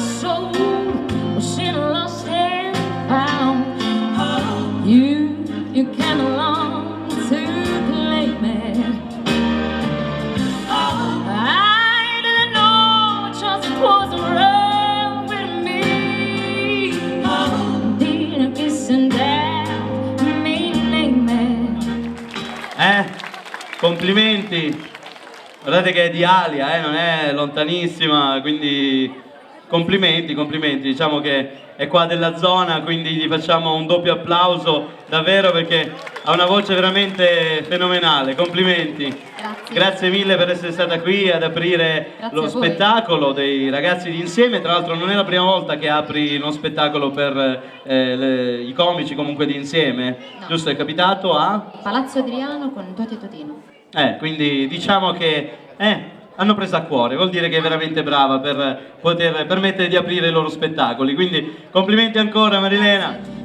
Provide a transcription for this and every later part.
soul was in a lost and found. You came along to claim it. I didn't know just what was wrong with me. Didn't kiss and that me name it. Complimenti. Guardate che è di Alia, non è lontanissima, quindi complimenti, diciamo che è qua della zona, quindi gli facciamo un doppio applauso davvero perché ha una voce veramente fenomenale, complimenti. Grazie mille per essere stata qui ad aprire lo spettacolo dei ragazzi di Insieme, tra l'altro non è la prima volta che apri uno spettacolo per i comici comunque di Insieme, no. Giusto, è capitato a? Palazzo Adriano con Toti e Totino. Quindi diciamo che hanno preso a cuore, vuol dire che è veramente brava per poter permettere di aprire i loro spettacoli, quindi complimenti ancora Marilena.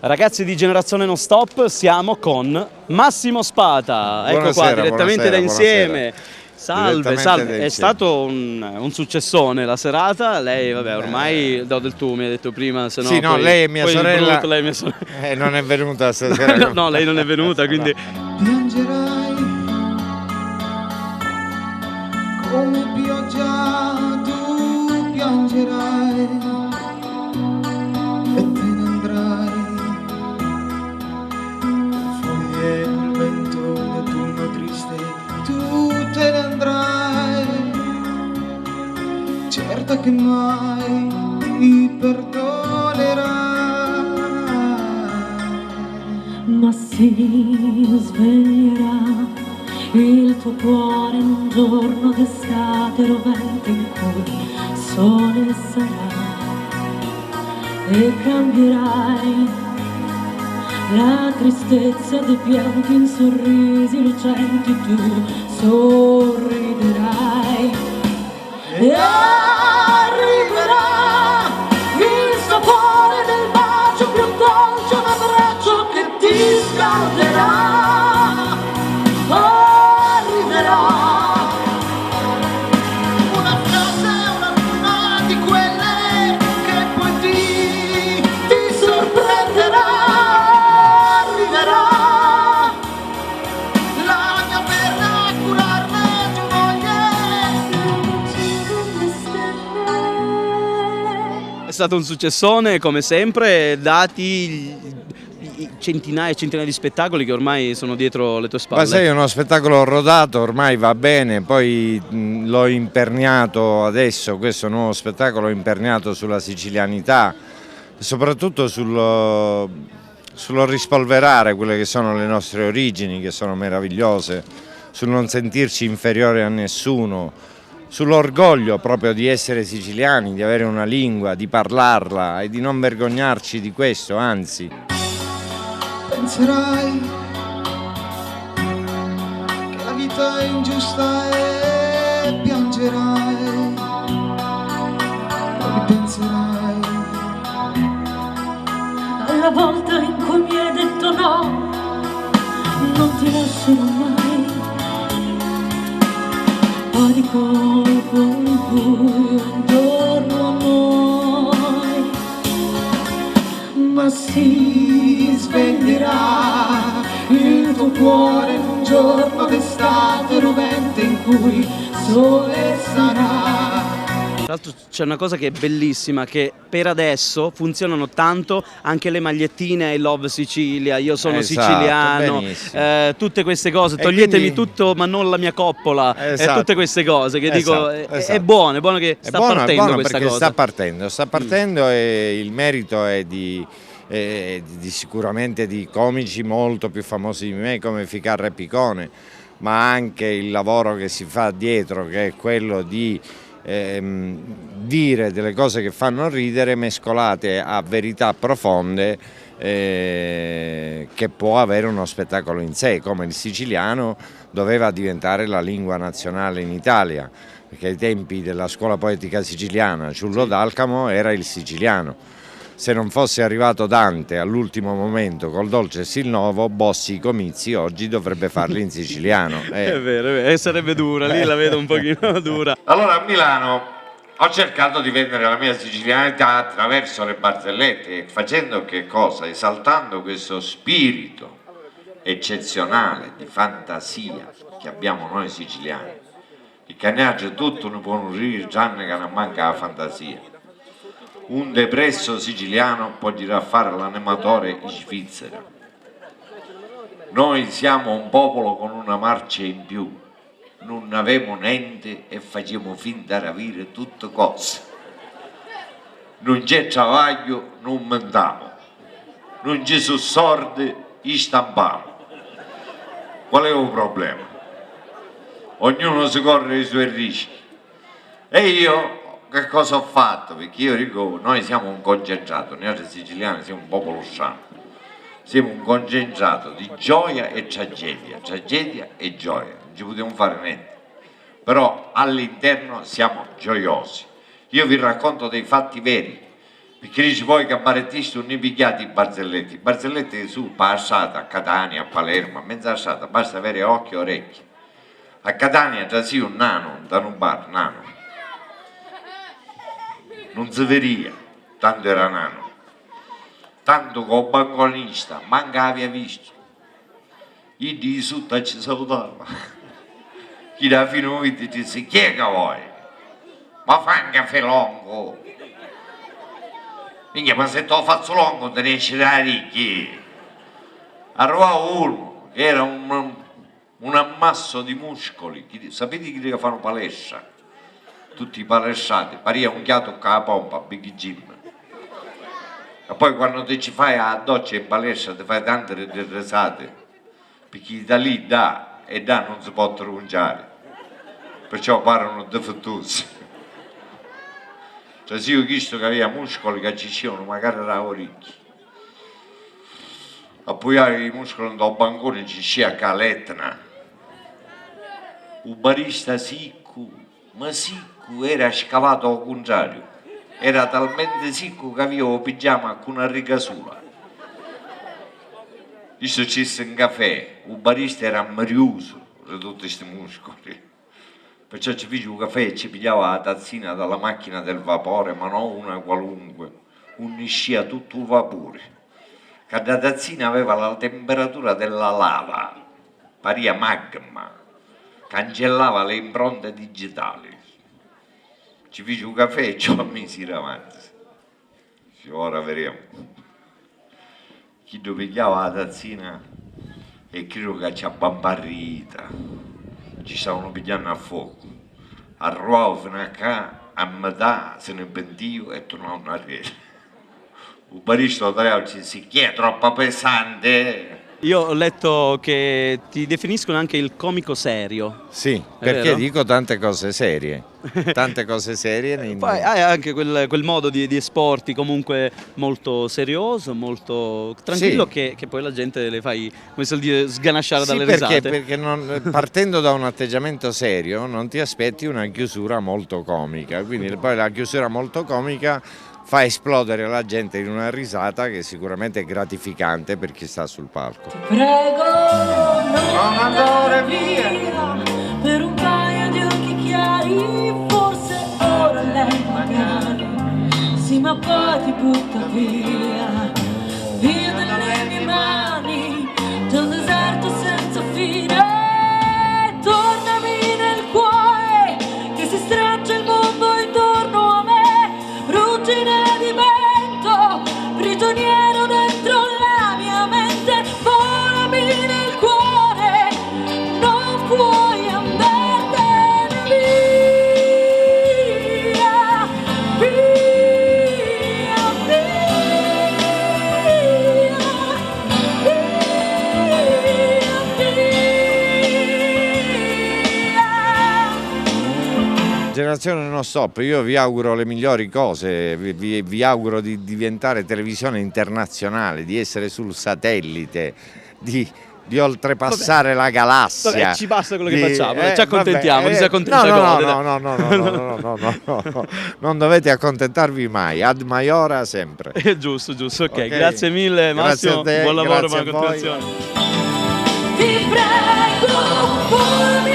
Ragazzi di Generazione Non Stop, siamo con Massimo Spata, ecco qua, direttamente da Insieme. Salve, salve, è stato un successone la serata, lei vabbè ormai do del tu mi ha detto prima, se no sì, no, poi, lei è mia sorella, brutto, lei è mia sorella. Non è venuta stasera. No, lei non è venuta, quindi... Piangerai come pioggia, tu piangerai e te ne andrai. Foglie il vento d'autunno triste, tu te ne andrai. Certo che mai ti perdonerai. Ma si sveglierà il tuo cuore in un giorno d'estate rovente in cui sole sarà e cambierai la tristezza dei pianti in sorrisi lucenti, tu sorriderai e arriverà il sapore del bacio più dolce, un abbraccio che ti scalderà. Arriverà una frase, una luna di quelle che poi ti sorprenderà. Arriverà la mia perla a curarne tu voglie. È stato un successone come sempre, dati centinaia e centinaia di spettacoli che ormai sono dietro le tue spalle. Ma sai, è uno spettacolo rodato, ormai va bene, poi l'ho imperniato adesso, questo nuovo spettacolo l'ho imperniato sulla sicilianità, soprattutto sullo rispolverare quelle che sono le nostre origini, che sono meravigliose, sul non sentirci inferiore a nessuno, sull'orgoglio proprio di essere siciliani, di avere una lingua, di parlarla e di non vergognarci di questo, anzi. penserai che la vita è ingiusta e piangerai, poi penserai alla volta in cui mi hai detto no, non ti lascerò mai, poi di colpo il buio intorno a noi, ma si sveglierà il tuo cuore in un giorno d'estate rovente in cui sole sarà. Tra l'altro c'è una cosa che è bellissima, che per adesso funzionano tanto anche le magliettine I Love Sicilia, io sono Esatto, siciliano, benissimo. tutte queste cose, E toglietemi quindi- tutto ma non la mia coppola, Esatto. tutte queste cose che dico, Esatto, è esatto. buono che È sta buono, partendo è buono questa perché cosa. sta partendo e il merito è di sicuramente di comici molto più famosi di me come Ficarra e Picone, ma anche il lavoro che si fa dietro, che è quello di dire delle cose che fanno ridere mescolate a verità profonde, che può avere uno spettacolo in sé, come il siciliano doveva diventare la lingua nazionale in Italia, perché ai tempi della scuola poetica siciliana Ciullo d'Alcamo era il siciliano. Se non fosse arrivato Dante all'ultimo momento col Dolce il Novo, Bossi i comizi oggi dovrebbe farli in siciliano. È vero, sarebbe dura, lì la vedo un pochino dura. Allora a Milano ho cercato di vendere la mia sicilianità attraverso le barzellette, facendo che cosa? Esaltando questo spirito eccezionale di fantasia che abbiamo noi siciliani. Il cagnaggio tutto ne può ridere, tranne che non manca la fantasia. Un depresso siciliano può girare a fare l'animatore in Svizzera. Noi siamo un popolo con una marcia in più, non avevamo niente e facciamo finta di avere tutte cose. Non c'è travaglio, non mentiamo. Non ci sono soldi, stampamo. Qual è il problema? Ognuno si corre i suoi rischi. E io che cosa ho fatto? Perché io dico, noi siamo un concentrato, noi altri siciliani siamo un popolo santo. Siamo un concentrato di gioia e tragedia e gioia, non ci possiamo fare niente, però all'interno siamo gioiosi. Io vi racconto dei fatti veri, perché dice poi che a barettisti non ne pigliate i barzelletti su passata a Catania, a Palermo, a Mezzasata, basta avere occhi e orecchie. A Catania già sì un nano, da un bar, nano, non si veria, tanto era nano. Tanto col banconista, manca aveva visto. Io di sotto ci salutava. Chi da fino a vita disse, chi è che vuoi? Ma fa un caffè lungo. Minchia, ma se te lo faccio lungo te ne esce da ricchi. Arrivava uno, che era un ammasso di muscoli. Sapete chi che fanno palestra? Tutti i palestrati, paria un chiato con la pompa, Big Jim. E poi quando ti ci fai a doccia in palestra ti fai tante risate, perché da lì dà e da non si può rinunciare, perciò parlano difettosi. Cioè se io ho visto che aveva muscoli che ci c'erano, magari erano ricchi. Appoggiare i muscoli dal bancone ci c'è a Caletna. Un barista sicco, ma sicco era scavato al contrario. Era talmente sicco che aveva il pigiama con una riga sola. Io c'è un caffè, il barista era marioso di tutti questi muscoli. Perciò ci fece un caffè e ci pigliava la tazzina dalla macchina del vapore, ma non una qualunque, uniscia tutto il vapore. Che la tazzina aveva la temperatura della lava, paria magma, cancellava le impronte digitali. Ci fece un caffè e ci ho messo avanti. Ora vedremo. Chi lo pigliava la tazzina e credo che ci ha bambarrita. Ci stavano pigliando a fuoco. Arrivavo fino a qua, a metà se ne pentiu e tornavo in arriera. Il barista lo ci disse, chi è troppo pesante? Io ho letto che ti definiscono anche il comico serio. Sì, È perché vero? dico tante cose serie. Tante cose serie. Poi hai anche quel modo di esporti comunque molto serioso, molto tranquillo, Sì. che poi la gente le fai, come si suol dire, sganasciare Sì, dalle perché, risate. perché partendo da un atteggiamento serio non ti aspetti una chiusura molto comica, quindi poi la chiusura molto comica fa esplodere la gente in una risata che sicuramente è gratificante per chi sta sul palco. Prego, non andare via per un paio di occhi chiari, forse ora lei magari, sì ma poi ti butta via, via dalle mie mani, da un deserto senza fine, tornami nel cuore, che si stringe il mondo intorno a me, ruggine di vento, prigioniero dentro la mia mente, volami nel cuore, non puoi andartene via, via, via. Generazione Non Stop, io vi auguro le migliori cose, vi auguro di diventare televisione internazionale, di essere sul satellite, di oltrepassare la galassia. Vabbè, ci basta quello che Di- facciamo, ci accontentiamo, vabbè, ci si accontenta no, gode, no, non dovete accontentarvi mai, ad maiora sempre. Giusto, ok. Ok. Grazie mille Grazie Massimo, a te, buon lavoro, grazie buona a voi. continuazione. Ti prego, volami